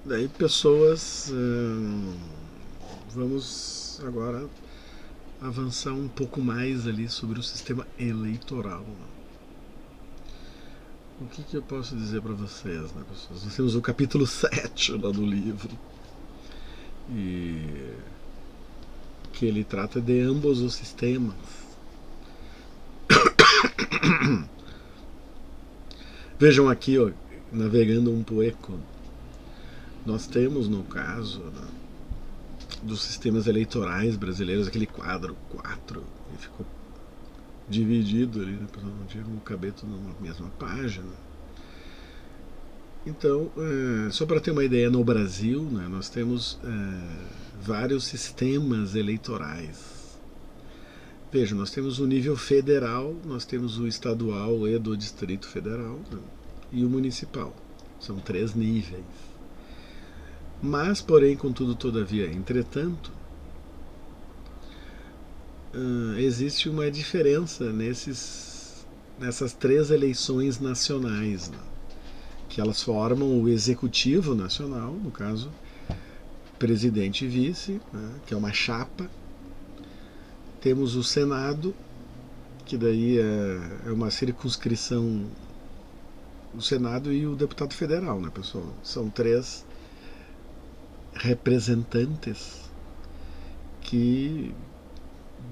Daí pessoas. Vamos agora avançar um pouco mais ali sobre o sistema eleitoral. O que eu posso dizer para vocês, né, pessoas? Nós temos o capítulo 7 lá do livro, e que ele trata de ambos os sistemas. Vejam aqui, ó, navegando um pouco, nós temos no caso, né, dos sistemas eleitorais brasileiros, aquele quadro 4 que ficou dividido ali, né, para não tinha como caber tudo numa mesma página. Então, só para ter uma ideia, no Brasil, né, nós temos vários sistemas eleitorais. Veja, nós temos o nível federal, nós temos o estadual e do Distrito Federal, né, e o municipal. São 3 níveis. Mas, porém, contudo, todavia, entretanto, existe uma diferença nessas 3 eleições nacionais, né, que elas formam o Executivo Nacional, no caso, presidente e vice, né, que é uma chapa. Temos o Senado, que daí é uma circunscrição. O Senado e o deputado federal, né, pessoal? São 3 representantes que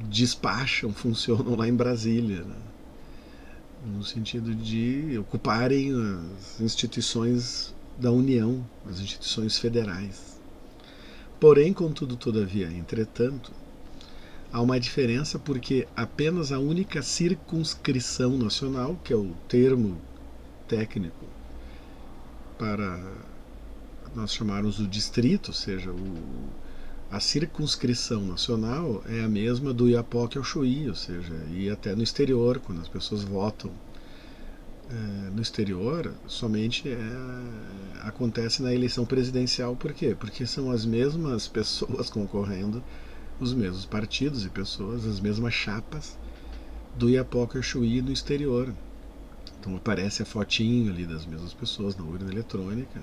despacham, funcionam lá em Brasília, né? No sentido de ocuparem as instituições da União, as instituições federais. Porém, contudo, todavia, entretanto, há uma diferença porque apenas a única circunscrição nacional, que é o termo técnico para nós chamarmos o distrito, ou seja, a circunscrição nacional é a mesma do Iapoque ao Chuí, ou seja, e até no exterior, quando as pessoas votam no exterior, somente acontece na eleição presidencial. Por quê? Porque são as mesmas pessoas concorrendo, os mesmos partidos e pessoas, as mesmas chapas do Iapoque ao Chuí no exterior. Então aparece a fotinho ali das mesmas pessoas na urna eletrônica.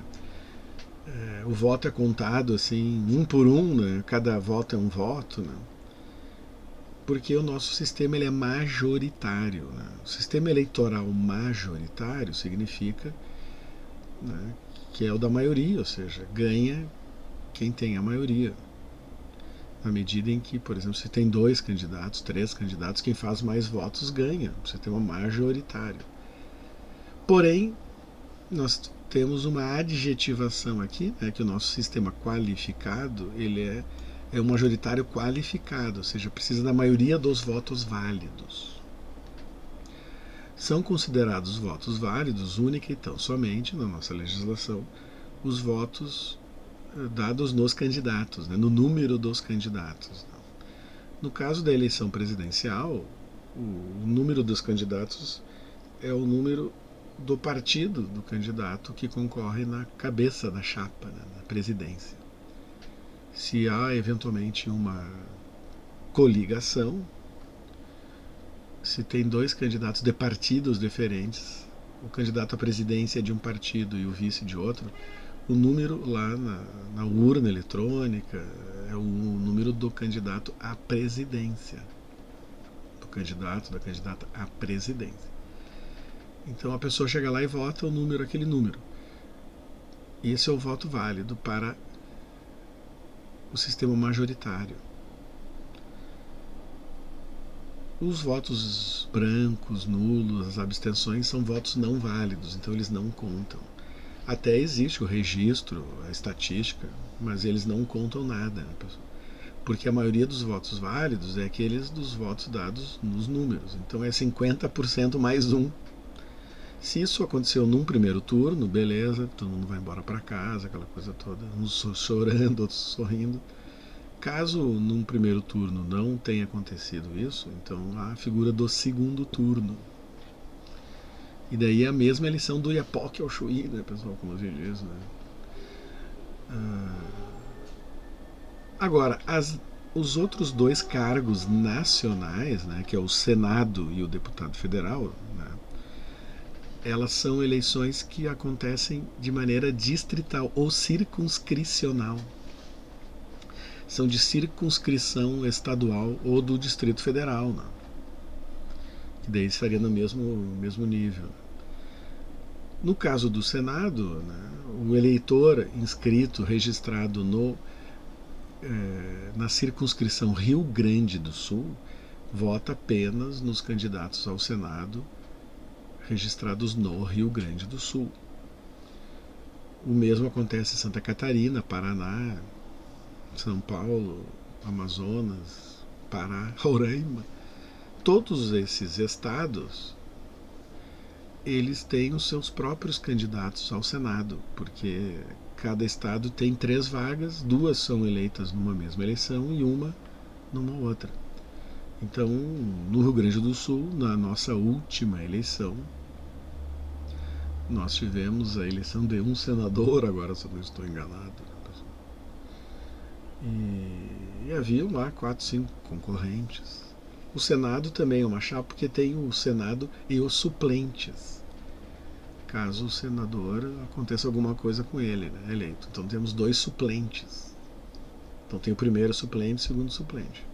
O voto é contado assim, um por um, né? Cada voto é um voto, né? Porque o nosso sistema ele é majoritário, né? O sistema eleitoral majoritário significa, né, que é o da maioria, ou seja, ganha quem tem a maioria. Na medida em que, por exemplo, se tem 2 candidatos, 3 candidatos, quem faz mais votos ganha. Você tem uma majoritário. Porém, nós temos uma adjetivação aqui, né, que o nosso sistema qualificado ele é um majoritário qualificado, ou seja, precisa da maioria dos votos válidos. São considerados votos válidos única e tão somente, na nossa legislação, os votos dados nos candidatos, né, no número dos candidatos. No caso da eleição presidencial, o número dos candidatos é o número do partido do candidato que concorre na cabeça da chapa, né, na presidência. Se há eventualmente uma coligação, se tem 2 candidatos de partidos diferentes, o candidato à presidência é de um partido e o vice de outro, o número lá na urna eletrônica é o número do candidato à presidência. Do candidato, da candidata à presidência. Então a pessoa chega lá e vota o número, aquele número. Esse é o voto válido para o sistema majoritário. Os votos brancos, nulos, as abstenções são votos não válidos, então eles não contam. Até existe o registro, a estatística, mas eles não contam nada, né, pessoal? Porque a maioria dos votos válidos é aqueles dos votos dados nos números. Então é 50% mais um. Se isso aconteceu num primeiro turno, beleza, todo mundo vai embora para casa, aquela coisa toda, uns chorando, outros sorrindo. Caso num primeiro turno não tenha acontecido isso, então há a figura do segundo turno. E daí é a mesma eleição do Iapoque ao Chuí, né, pessoal, como a gente diz, né? Agora, os outros 2 cargos nacionais, né, que é o Senado e o deputado federal, né, elas são eleições que acontecem de maneira distrital ou circunscricional. São de circunscrição estadual ou do Distrito Federal, né? Que daí estaria no mesmo nível. No caso do Senado, né, o eleitor inscrito, registrado na circunscrição Rio Grande do Sul, vota apenas nos candidatos ao Senado registrados no Rio Grande do Sul. O mesmo acontece em Santa Catarina, Paraná, São Paulo, Amazonas, Pará, Roraima. Todos esses estados, eles têm os seus próprios candidatos ao Senado, porque cada estado tem 3 vagas, 2 são eleitas numa mesma eleição e uma numa outra. Então, no Rio Grande do Sul, na nossa última eleição, nós tivemos a eleição de um senador, agora se eu não estou enganado. E haviam lá 4, 5 concorrentes. O Senado também é uma chapa porque tem o Senado e os suplentes, caso o senador aconteça alguma coisa com ele, né, eleito. Então temos 2 suplentes. Então tem o primeiro suplente e o segundo suplente.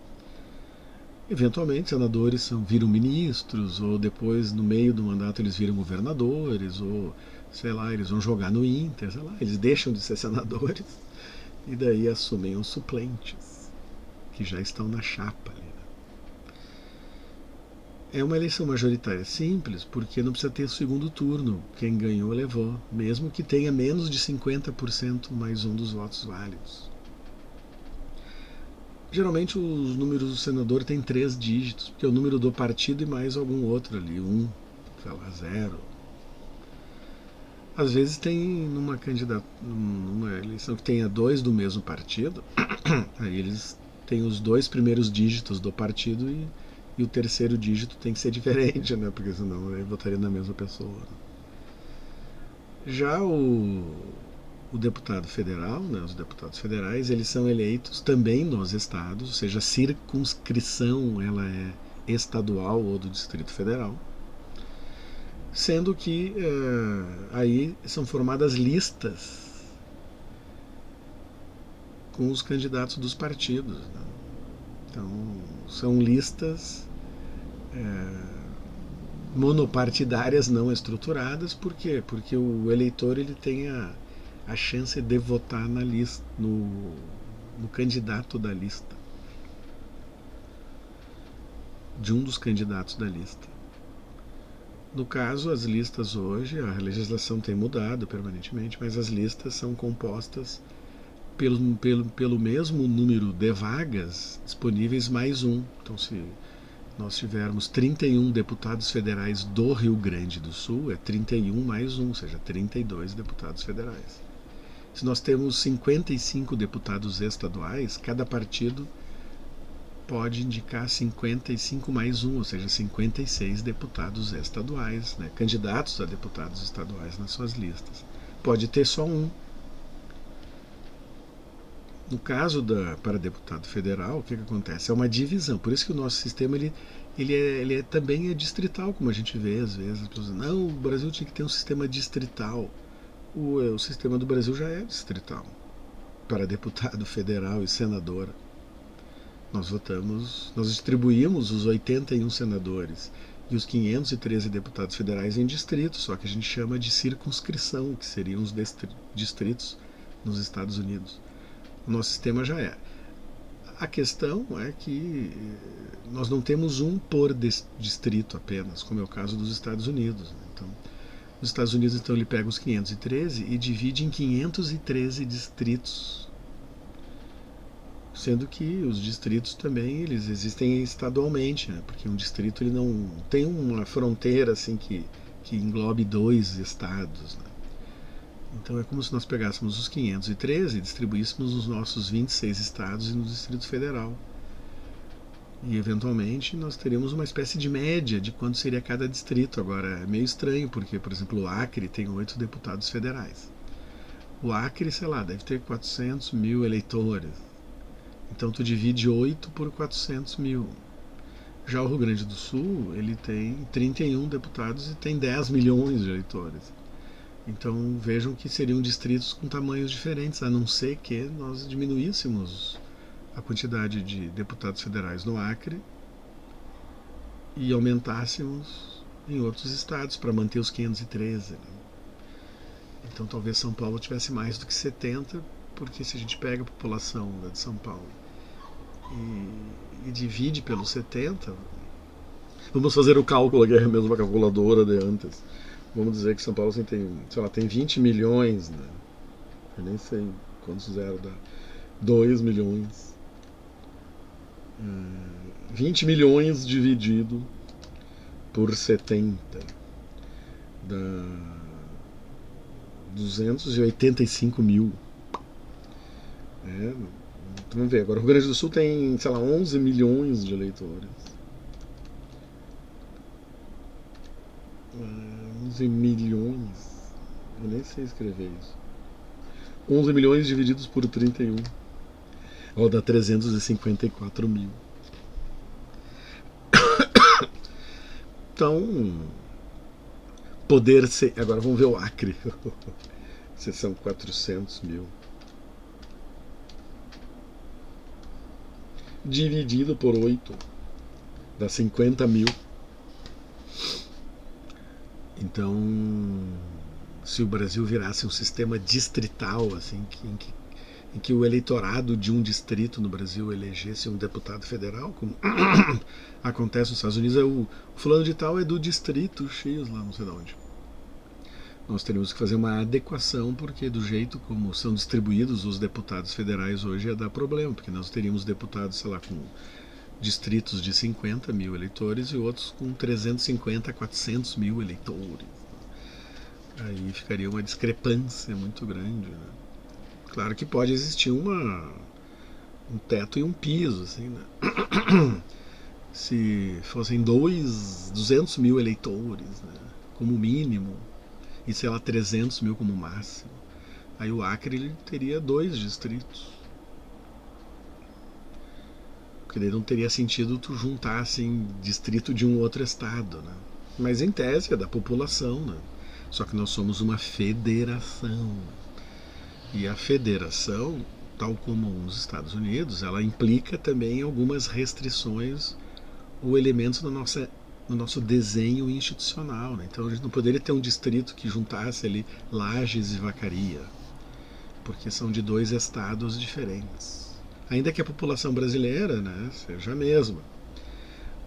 Eventualmente, senadores viram ministros, ou depois, no meio do mandato, eles viram governadores, ou, sei lá, eles vão jogar no Inter, sei lá, eles deixam de ser senadores e daí assumem os suplentes, que já estão na chapa ali. É uma eleição majoritária simples, porque não precisa ter segundo turno. Quem ganhou, levou, mesmo que tenha menos de 50% mais um dos votos válidos. Geralmente os números do senador têm 3 dígitos, porque é o número do partido e mais algum outro ali, 1, sei lá, 0. Às vezes tem numa eleição que tenha 2 do mesmo partido, aí eles têm os 2 primeiros dígitos do partido e o terceiro dígito tem que ser diferente, né? Porque senão eu votaria na mesma pessoa. Já o deputado federal, né, os deputados federais, eles são eleitos também nos estados, ou seja, a circunscrição ela é estadual ou do Distrito Federal, sendo que aí são formadas listas com os candidatos dos partidos, né? Então são listas monopartidárias não estruturadas. Por quê? Porque o eleitor ele tem a chance de votar na lista, no candidato da lista, de um dos candidatos da lista. No caso, as listas hoje, a legislação tem mudado permanentemente, mas as listas são compostas pelo mesmo número de vagas disponíveis mais um. Então, se nós tivermos 31 deputados federais do Rio Grande do Sul, é 31 mais um, ou seja, 32 deputados federais. Se nós temos 55 deputados estaduais, cada partido pode indicar 55 mais um, ou seja, 56 deputados estaduais, né, candidatos a deputados estaduais nas suas listas. Pode ter só um. No caso para deputado federal, o que acontece? É uma divisão. Por isso que o nosso sistema também é distrital, como a gente vê às vezes. As pessoas dizem, não, o Brasil tinha que ter um sistema distrital. O sistema do Brasil já é distrital para deputado federal e senador. Nós distribuímos os 81 senadores e os 513 deputados federais em distritos, só que a gente chama de circunscrição, que seriam os distritos nos Estados Unidos. O nosso sistema já é. A questão é que nós não temos um por distrito apenas, como é o caso dos Estados Unidos, né? Então, nos Estados Unidos, então, ele pega os 513 e divide em 513 distritos, sendo que os distritos também eles existem estadualmente, né? Porque um distrito ele não tem uma fronteira assim que englobe 2 estados, né? Então é como se nós pegássemos os 513 e distribuíssemos nos nossos 26 estados e no Distrito Federal. E eventualmente nós teríamos uma espécie de média de quanto seria cada distrito. Agora é meio estranho, porque, por exemplo, o Acre tem 8 deputados federais. O Acre, sei lá, deve ter 400 mil eleitores. Então tu divide 8 por 400 mil. Já o Rio Grande do Sul, ele tem 31 deputados e tem 10 milhões de eleitores. Então vejam que seriam distritos com tamanhos diferentes, a não ser que nós diminuíssemos a quantidade de deputados federais no Acre e aumentássemos em outros estados para manter os 513. Né? Então talvez São Paulo tivesse mais do que 70, porque se a gente pega a população de São Paulo e divide pelos 70, vamos fazer o cálculo aqui, é a mesma calculadora de antes. Vamos dizer que São Paulo assim, tem, sei lá, tem 20 milhões, né? Eu nem sei quantos zero dá. 2 milhões. 20 milhões dividido por 70 dá 285 mil. Então, vamos ver, agora o Rio Grande do Sul tem, sei lá, 11 milhões de eleitores. 11 milhões. Eu nem sei escrever isso. 11 milhões divididos por 31. Ó, dá 354 mil. Então, poder ser. Agora vamos ver o Acre. Se são 400 mil. Dividido por 8. Dá 50 mil. Então, se o Brasil virasse um sistema distrital, assim, em que o eleitorado de um distrito no Brasil elegesse um deputado federal, como acontece nos Estados Unidos, o fulano de tal é do distrito X, lá não sei de onde. Nós teríamos que fazer uma adequação, porque do jeito como são distribuídos os deputados federais hoje ia dar problema, porque nós teríamos deputados, sei lá, com distritos de 50 mil eleitores e outros com 350 a 400 mil eleitores. Aí ficaria uma discrepância muito grande. Né? Claro que pode existir um teto e um piso. Assim, né? Se fossem 200 mil eleitores, né? Como mínimo, e sei lá, 300 mil como máximo, aí o Acre ele teria 2 distritos. Porque daí não teria sentido tu juntar assim distrito de um outro estado, né? Mas em tese é da população, né? Só que nós somos uma federação. E a federação, tal como nos Estados Unidos, ela implica também algumas restrições ou elementos no nosso desenho institucional, né? Então a gente não poderia ter um distrito que juntasse ali Lages e Vacaria, porque são de 2 estados diferentes. Ainda que a população brasileira, né, seja a mesma.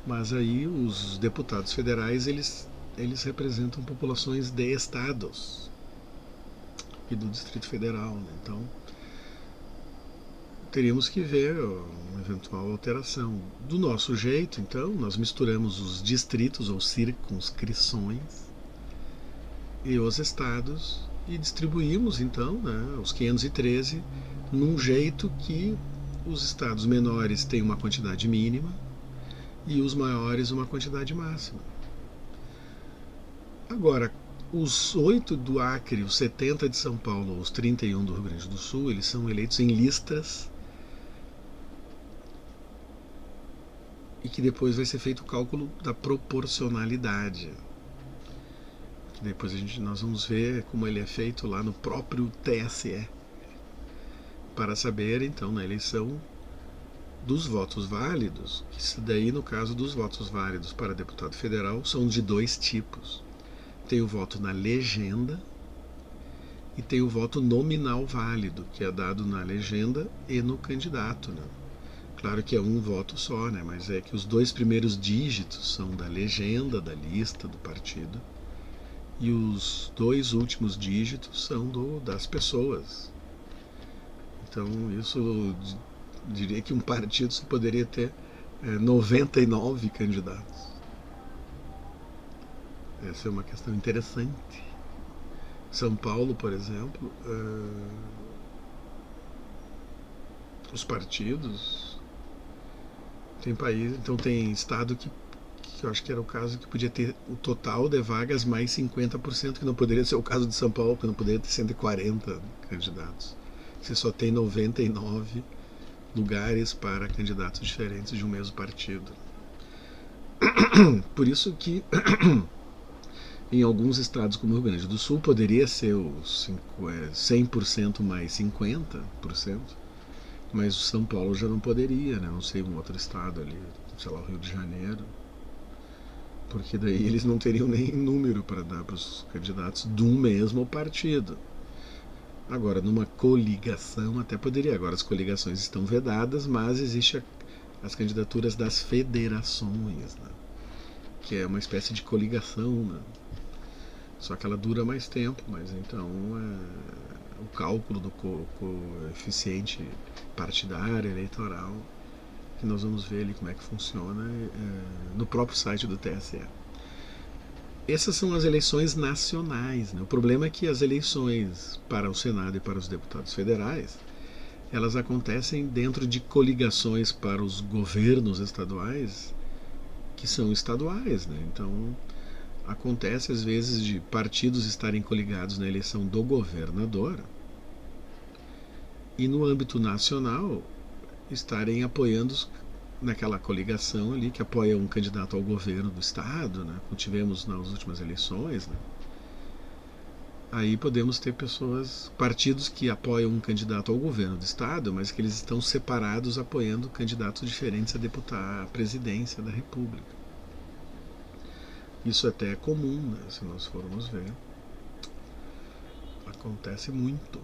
Mas aí os deputados federais, eles representam populações de estados e do Distrito Federal. Né? Então, teríamos que ver uma eventual alteração. Do nosso jeito, então, nós misturamos os distritos ou circunscrições e os estados e distribuímos, então, né, os 513 num jeito que os estados menores têm uma quantidade mínima e os maiores uma quantidade máxima. Agora, os 8 do Acre, os 70 de São Paulo, os 31 do Rio Grande do Sul, eles são eleitos em listas e que depois vai ser feito o cálculo da proporcionalidade. Depois nós vamos ver como ele é feito lá no próprio TSE, para saber, então, na eleição dos votos válidos, que daí, no caso dos votos válidos para deputado federal, são de 2 tipos. Tem o voto na legenda e tem o voto nominal válido, que é dado na legenda e no candidato. Né? Claro que é um voto só, né? Mas é que os 2 primeiros dígitos são da legenda, da lista, do partido, e os 2 últimos dígitos são das pessoas. Então, isso diria que um partido só poderia ter 99 candidatos. Essa é uma questão interessante. São Paulo, por exemplo, os partidos tem país, então tem estado que eu acho que era o caso que podia ter o total de vagas mais 50%, que não poderia ser o caso de São Paulo, que não poderia ter 140 candidatos. Você só tem 99 lugares para candidatos diferentes de um mesmo partido. Por isso que em alguns estados como o Rio Grande do Sul poderia ser os 100% mais 50%, mas o São Paulo já não poderia, né? Não sei, um outro estado ali, sei lá, o Rio de Janeiro, porque daí eles não teriam nem número para dar para os candidatos de um mesmo partido. Agora, numa coligação até poderia. Agora as coligações estão vedadas, mas existe as candidaturas das federações, né? Que é uma espécie de coligação, né? Só que ela dura mais tempo, mas então o cálculo do coeficiente partidário, eleitoral, que nós vamos ver ali como é que funciona no próprio site do TSE. Essas são as eleições nacionais, né? O problema é que as eleições para o Senado e para os deputados federais, elas acontecem dentro de coligações para os governos estaduais, que são estaduais, né? Então, acontece às vezes de partidos estarem coligados na eleição do governador e no âmbito nacional estarem apoiando naquela coligação ali que apoia um candidato ao governo do estado, né, como tivemos nas últimas eleições, né. Aí podemos ter partidos que apoiam um candidato ao governo do estado, mas que eles estão separados apoiando candidatos diferentes a deputar a presidência da República. Isso até é comum, né, se nós formos ver. Acontece muito.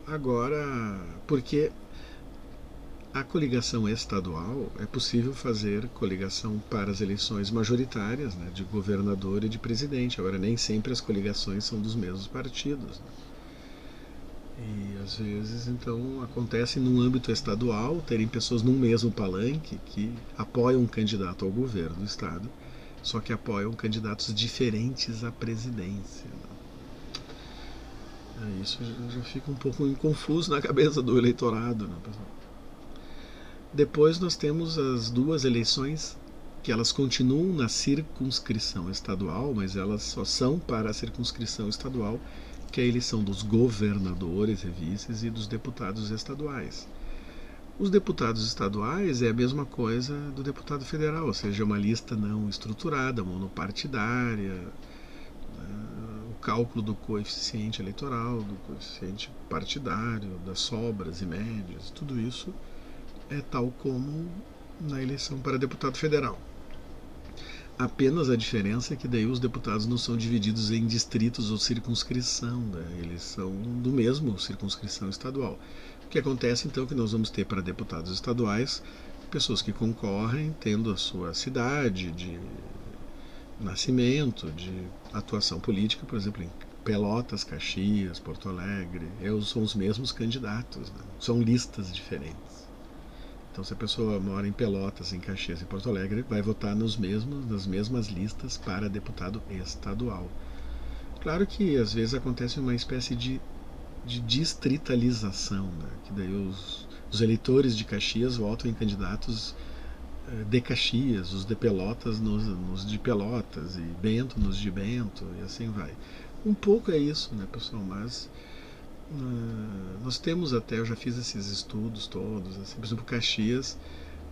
Agora, porque a coligação estadual é possível fazer coligação para as eleições majoritárias, né, de governador e de presidente. Agora, nem sempre as coligações são dos mesmos partidos, né? E às vezes, então, acontece no âmbito estadual terem pessoas num mesmo palanque que apoiam um candidato ao governo do estado, só que apoiam candidatos diferentes à presidência, né? Isso já fica um pouco confuso na cabeça do eleitorado, né, pessoal? Depois nós temos as duas eleições que elas continuam na circunscrição estadual, mas elas só são para a circunscrição estadual, que é a eleição dos governadores e vices e dos deputados estaduais. Os deputados estaduais é a mesma coisa do deputado federal, ou seja, uma lista não estruturada, monopartidária, o cálculo do coeficiente eleitoral, do coeficiente partidário, das sobras e médias, tudo isso é tal como na eleição para deputado federal. Apenas a diferença é que daí os deputados não são divididos em distritos ou circunscrição, né? Eles são do mesmo circunscrição estadual. O que acontece então é que nós vamos ter para deputados estaduais pessoas que concorrem tendo a sua cidade de nascimento, de atuação política, por exemplo, em Pelotas, Caxias, Porto Alegre. São os mesmos candidatos, né? São listas diferentes. Então, se a pessoa mora em Pelotas, em Caxias e Porto Alegre, vai votar nas mesmas listas para deputado estadual. Claro que às vezes acontece uma espécie de distritalização, né? Que daí os eleitores de Caxias votam em candidatos de Caxias, os de Pelotas nos de Pelotas, e Bento nos de Bento, e assim vai. Um pouco é isso, né, pessoal? Mas nós temos até, eu já fiz esses estudos todos, assim, por exemplo, Caxias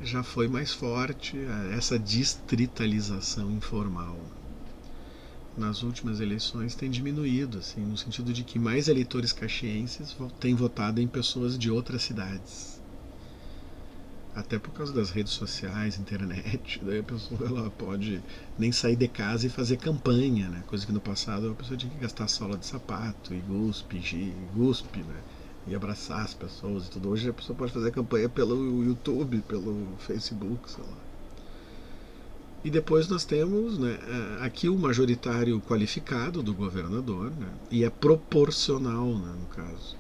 já foi mais forte essa distritalização informal. Nas últimas eleições tem diminuído, assim, no sentido de que mais eleitores caxienses têm votado em pessoas de outras cidades. Até por causa das redes sociais, internet, daí a pessoa ela pode nem sair de casa e fazer campanha, né? Coisa que no passado a pessoa tinha que gastar sola de sapato e guspe, né? E abraçar as pessoas e tudo. Hoje a pessoa pode fazer campanha pelo YouTube, pelo Facebook, sei lá. E depois nós temos, né, aqui o majoritário qualificado do governador, né? E é proporcional, né, no caso.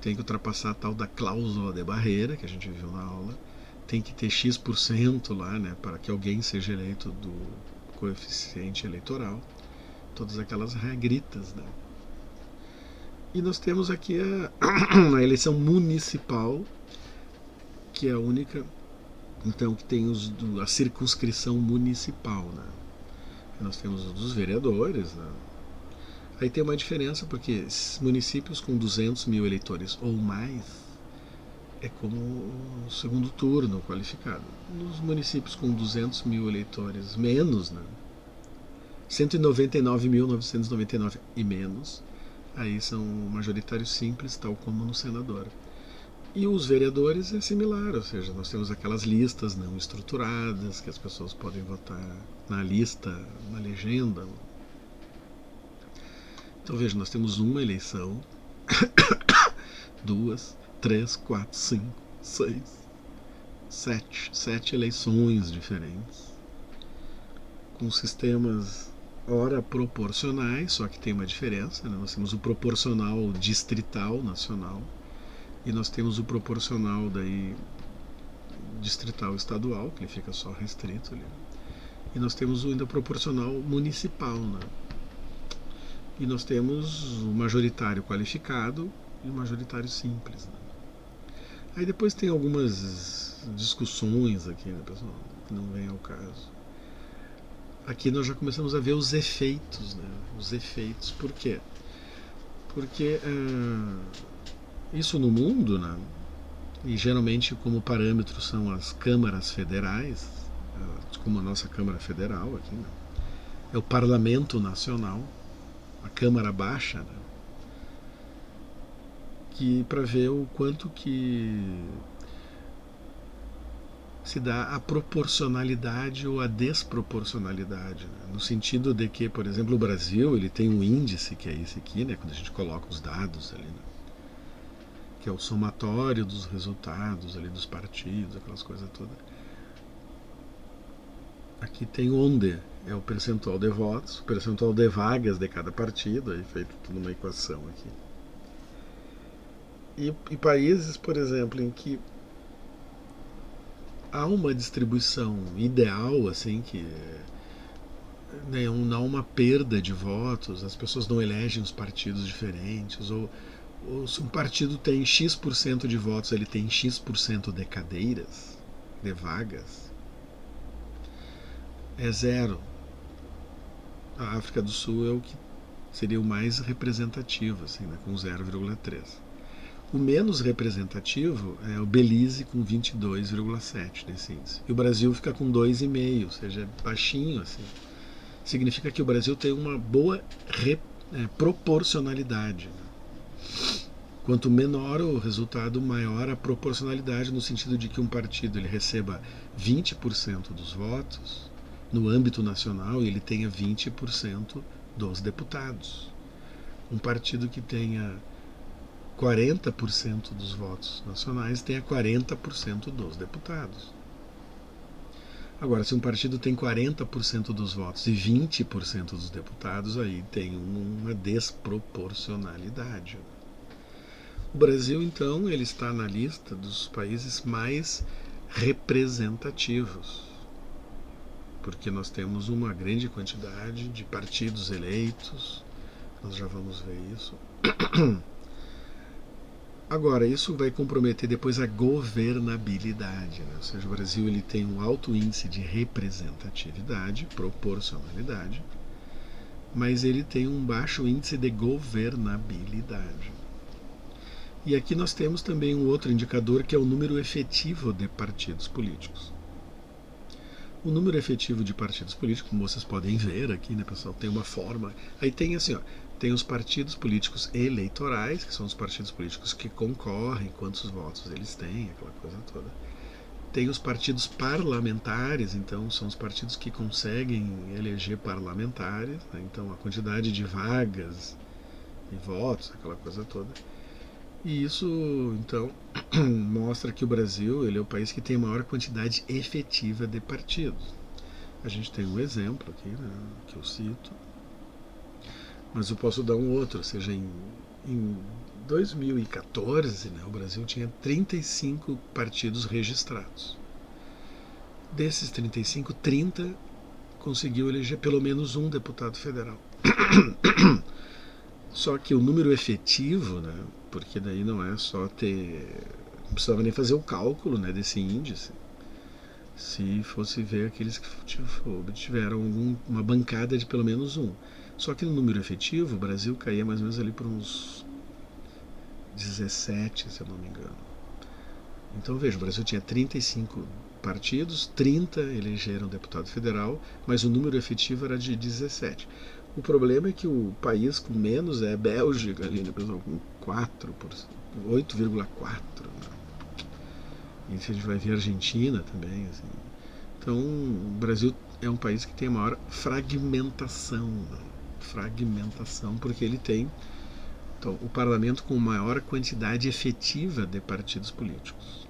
Tem que ultrapassar a tal da cláusula de barreira, que a gente viu na aula. Tem que ter X% lá, né, para que alguém seja eleito do coeficiente eleitoral. Todas aquelas regritas, né. E nós temos aqui a eleição municipal, que é a única, então, que tem a circunscrição municipal, né. Nós temos os dos vereadores, né. Aí tem uma diferença, porque municípios com 200 mil eleitores ou mais, é como o segundo turno qualificado. Nos municípios com 200 mil eleitores menos, né, 199.999 e menos, aí são majoritários simples, tal como no senador. E os vereadores é similar, ou seja, nós temos aquelas listas não estruturadas, que as pessoas podem votar na lista, na legenda. Então veja, nós temos uma eleição, duas, três, quatro, cinco, seis, sete eleições diferentes, com sistemas ora proporcionais, só que tem uma diferença, né? Nós temos o proporcional distrital nacional e nós temos o proporcional daí distrital estadual, que ele fica só restrito ali. E nós temos o ainda proporcional municipal, né? E nós temos o majoritário qualificado e o majoritário simples, né? Aí depois tem algumas discussões aqui, né, pessoal, que não vem ao caso. Aqui nós já começamos a ver os efeitos, né? Os efeitos. Por quê? Porque isso no mundo, né? E geralmente como parâmetro são as câmaras federais, como a nossa Câmara Federal aqui, né? É o Parlamento Nacional, a Câmara Baixa, né? Que para ver o quanto que se dá a proporcionalidade ou a desproporcionalidade, né? No sentido de que, por exemplo, o Brasil ele tem um índice que é esse aqui, né? Quando a gente coloca os dados ali, né? Que é o somatório dos resultados ali dos partidos, aquelas coisas todas. Aqui tem onde é o percentual de votos, o percentual de vagas de cada partido, aí feito tudo uma equação aqui. E países, por exemplo, em que há uma distribuição ideal, assim, que não há uma perda de votos, as pessoas não elegem os partidos diferentes, ou se um partido tem X% de votos, ele tem X% de cadeiras, de vagas, é zero. A África do Sul é o que seria o mais representativo, assim, né, com 0,3. O menos representativo é o Belize com 22,7 desse índice. E o Brasil fica com 2,5, ou seja, é baixinho, assim. Significa que o Brasil tem uma boa proporcionalidade, né? Quanto menor o resultado, maior a proporcionalidade, no sentido de que um partido ele receba 20% dos votos no âmbito nacional e ele tenha 20% dos deputados. Um partido que tenha 40% dos votos nacionais tenha 40% dos deputados. Agora, se um partido tem 40% dos votos e 20% dos deputados, aí tem uma desproporcionalidade. O Brasil, então, ele está na lista dos países mais representativos, porque nós temos uma grande quantidade de partidos eleitos, nós já vamos ver isso. Agora, isso vai comprometer depois a governabilidade, né? Ou seja, o Brasil ele tem um alto índice de representatividade, proporcionalidade, mas ele tem um baixo índice de governabilidade. E aqui nós temos também um outro indicador que é o número efetivo de partidos políticos. O número efetivo de partidos políticos, como vocês podem ver aqui, né, pessoal, tem uma forma. Aí tem assim, ó, tem os partidos políticos eleitorais, que são os partidos políticos que concorrem, quantos votos eles têm, aquela coisa toda. Tem os partidos parlamentares, então são os partidos que conseguem eleger parlamentares, né, então a quantidade de vagas e votos, aquela coisa toda. E isso, então, mostra que o Brasil ele é o país que tem a maior quantidade efetiva de partidos. A gente tem um exemplo aqui, né, que eu cito, mas eu posso dar um outro, ou seja, em 2014, né, o Brasil tinha 35 partidos registrados. Desses 35, 30 conseguiu eleger pelo menos um deputado federal. Só que o número efetivo, né, porque daí não é só ter... Não precisava nem fazer o cálculo, né, desse índice. Se fosse ver aqueles que obtiveram uma bancada de pelo menos um. Só que no número efetivo, o Brasil caía mais ou menos ali por uns 17, se eu não me engano. Então veja, o Brasil tinha 35 partidos, 30 elegeram deputado federal, mas o número efetivo era de 17. O problema é que o país com menos é a Bélgica ali, né, pessoal, com 8,4. Né? E a gente vai ver a Argentina também. Assim. Então o Brasil é um país que tem a maior fragmentação. Né? Fragmentação, porque ele tem então, o parlamento com maior quantidade efetiva de partidos políticos.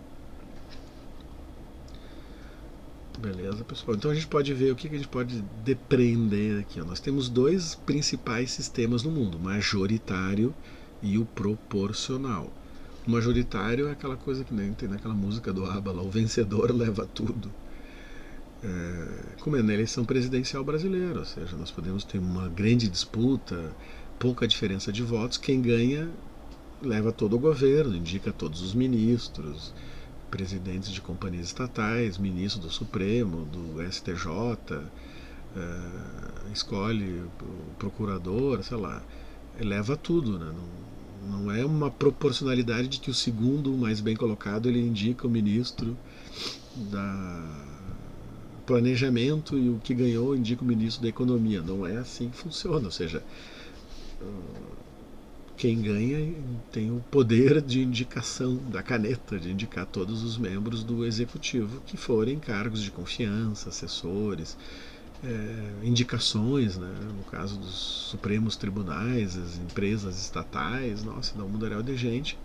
Beleza, pessoal? Então a gente pode ver o que a gente pode depreender aqui. Ó. Nós temos dois principais sistemas no mundo, o majoritário e o proporcional. O majoritário é aquela coisa que nem tem naquela música do ABBA lá, o vencedor leva tudo. Como é na eleição presidencial brasileira, ou seja, nós podemos ter uma grande disputa, pouca diferença de votos, quem ganha leva todo o governo, indica todos os ministros, presidentes de companhias estatais, ministro do Supremo, do STJ, escolhe o procurador, sei lá, leva tudo, né? Não é uma proporcionalidade de que o segundo mais bem colocado ele indica o ministro da planejamento e o que ganhou indica o ministro da economia. Não é assim que funciona, ou seja, quem ganha tem o poder de indicação da caneta, de indicar todos os membros do executivo que forem cargos de confiança, assessores, indicações, né, no caso dos Supremos Tribunais, as empresas estatais, nossa, dá um mundaréu de gente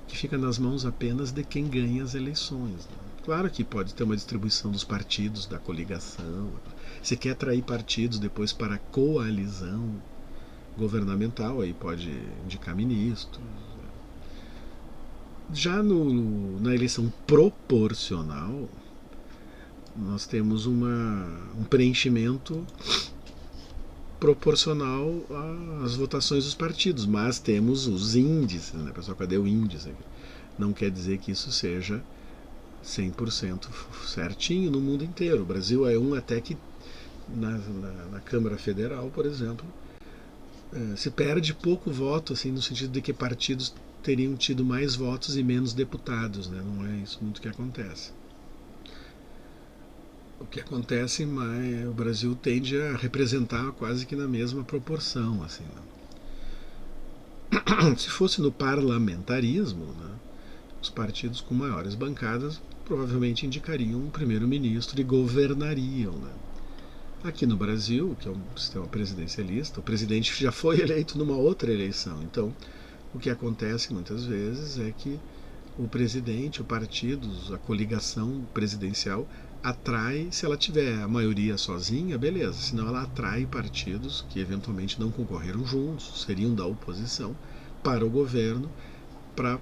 que fica nas mãos apenas de quem ganha as eleições. Né. Claro que pode ter uma distribuição dos partidos, da coligação. Se quer atrair partidos depois para a coalizão governamental, aí pode indicar ministros. Já na eleição proporcional, nós temos um preenchimento proporcional às votações dos partidos, mas temos os índices, né, pessoal? Cadê o índice aqui? Não quer dizer que isso seja 100% certinho no mundo inteiro. O Brasil é até que na Câmara Federal, por exemplo, se perde pouco voto, assim, no sentido de que partidos teriam tido mais votos e menos deputados, né? Não é isso muito que acontece. O que acontece, mas o Brasil tende a representar quase que na mesma proporção, assim. Né? Se fosse no parlamentarismo, né, os partidos com maiores bancadas provavelmente indicariam um primeiro-ministro e governariam, né? Aqui no Brasil, que é um sistema presidencialista, o presidente já foi eleito numa outra eleição. Então, o que acontece muitas vezes é que o presidente, o partido, a coligação presidencial atrai, se ela tiver a maioria sozinha, beleza, senão ela atrai partidos que eventualmente não concorreram juntos, seriam da oposição, para o governo, para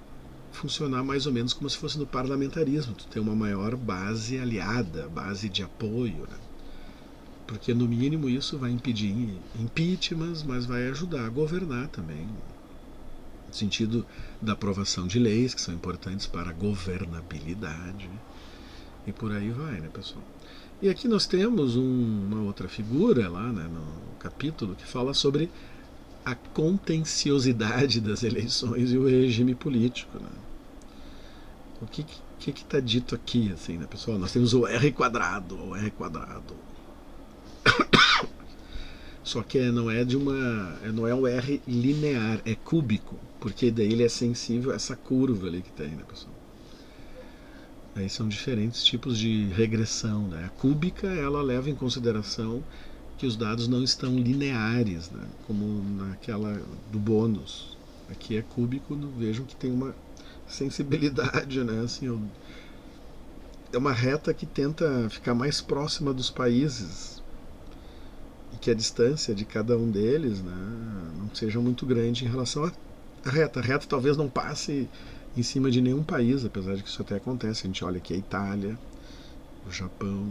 funcionar mais ou menos como se fosse no parlamentarismo, tu tem uma maior base aliada, base de apoio, né? Porque no mínimo isso vai impedir impeachments, mas vai ajudar a governar também, no sentido da aprovação de leis que são importantes para a governabilidade, e por aí vai, né, pessoal? E aqui nós temos uma outra figura lá, né, no capítulo que fala sobre a contenciosidade das eleições e o regime político, né? O que está dito aqui, assim, né, pessoal? Nós temos o R quadrado, só que não é um R linear, é cúbico, porque daí ele é sensível a essa curva ali que tem, né, pessoal? Aí são diferentes tipos de regressão, né? A cúbica, ela leva em consideração que os dados não estão lineares, né? Como naquela do bônus. Aqui é cúbico, vejam que tem uma sensibilidade, né? Assim, é uma reta que tenta ficar mais próxima dos países e que a distância de cada um deles, né, não seja muito grande em relação à reta. A reta talvez não passe em cima de nenhum país, apesar de que isso até acontece. A gente olha aqui a Itália, o Japão,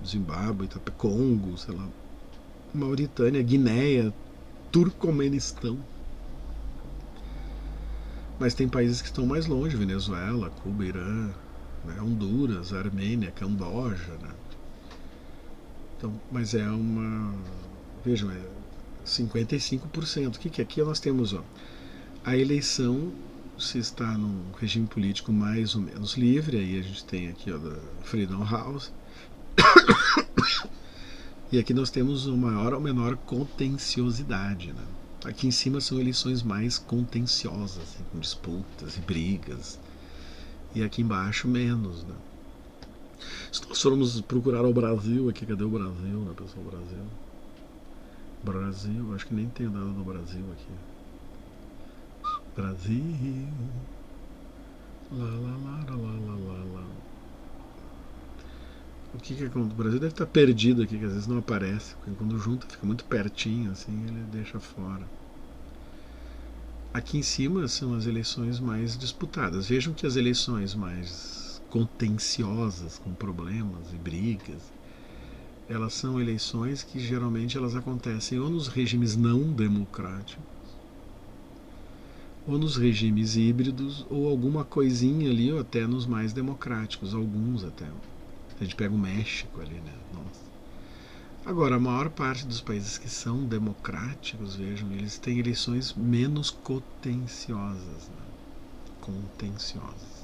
Zimbábue, Congo, sei lá, Mauritânia, Guinéia, Turcomenistão. Mas tem países que estão mais longe, Venezuela, Cuba, Irã, né, Honduras, Armênia, Camboja, né? Então, mas é uma... Vejam, é 55%. O que aqui nós temos? Ó, a eleição se está num regime político mais ou menos livre. Aí a gente tem aqui da Freedom House. E aqui nós temos o maior ou menor contenciosidade, né? Aqui em cima são eleições mais contenciosas, assim, com disputas e brigas. E aqui embaixo menos, né? Se nós formos procurar o Brasil aqui, cadê o Brasil, né, pessoal? Brasil, acho que nem tem nada do Brasil aqui. Brasil. Lá, lá, lá, lá, lá, lá, lá. O que é o Brasil deve estar perdido aqui, que às vezes não aparece. Porque quando junta fica muito pertinho, assim, ele deixa fora. Aqui em cima são as eleições mais disputadas. Vejam que as eleições mais contenciosas, com problemas e brigas, elas são eleições que geralmente elas acontecem ou nos regimes não democráticos, ou nos regimes híbridos, ou alguma coisinha ali, ou até nos mais democráticos, alguns até. A gente pega o México ali, né? Nossa. Agora, a maior parte dos países que são democráticos, vejam, eles têm eleições menos contenciosas, né? Contenciosas.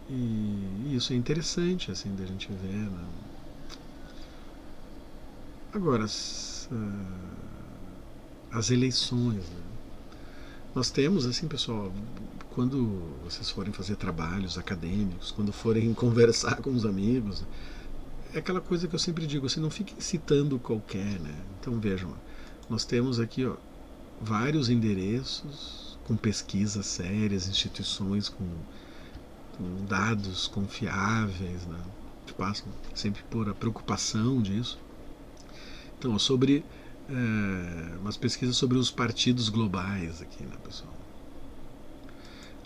E isso é interessante, assim, da gente ver, né? Agora, as eleições, né? Nós temos, assim, pessoal, quando vocês forem fazer trabalhos acadêmicos, quando forem conversar com os amigos, é aquela coisa que eu sempre digo, você não fique citando qualquer, né? Então vejam, nós temos aqui vários endereços com pesquisas sérias, instituições com dados confiáveis, né? Que passam sempre por a preocupação disso. Então, sobre umas pesquisas sobre os partidos globais aqui, né, pessoal?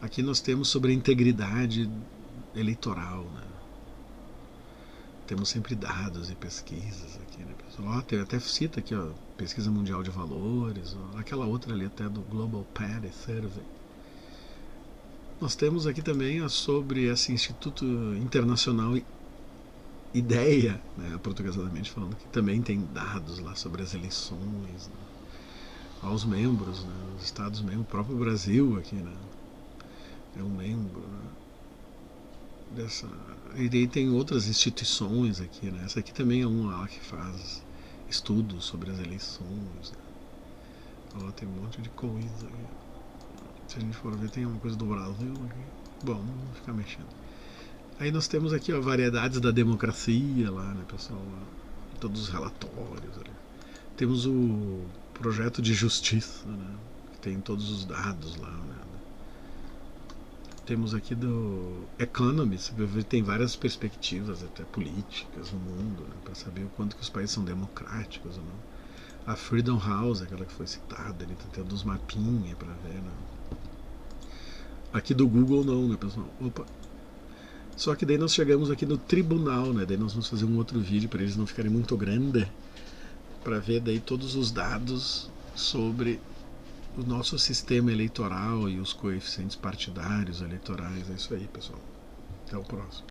Aqui nós temos sobre a integridade eleitoral, né? Temos sempre dados e pesquisas aqui, né, pessoal? Tem até cita aqui, pesquisa mundial de valores, aquela outra ali até do Global Parity Survey. Nós temos aqui também sobre esse Instituto Internacional IDEA, né, portuguesadamente falando, que também tem dados lá sobre as eleições, né, aos membros, né, os Estados membros, o próprio Brasil aqui, né, é um membro, né, dessa. E daí tem outras instituições aqui, né, essa aqui também é uma lá que faz estudos sobre as eleições, né. Ó, tem um monte de coisa aqui. Se a gente for ver, tem uma coisa do Brasil aqui. Bom, não vou ficar mexendo. Aí nós temos aqui variedades da democracia lá, né, pessoal? Todos os relatórios ali. Temos o projeto de justiça, né? Que tem todos os dados lá, né? Temos aqui do Economist, tem várias perspectivas até políticas no mundo, né, para saber o quanto que os países são democráticos ou não. A Freedom House, aquela que foi citada, ele tem até dos mapinhas para ver, né? Aqui do Google não, né, pessoal? Opa! Só que daí nós chegamos aqui no tribunal, né? Daí nós vamos fazer um outro vídeo para eles não ficarem muito grandes, para ver daí todos os dados sobre o nosso sistema eleitoral e os coeficientes partidários eleitorais. É isso aí, pessoal. Até o próximo.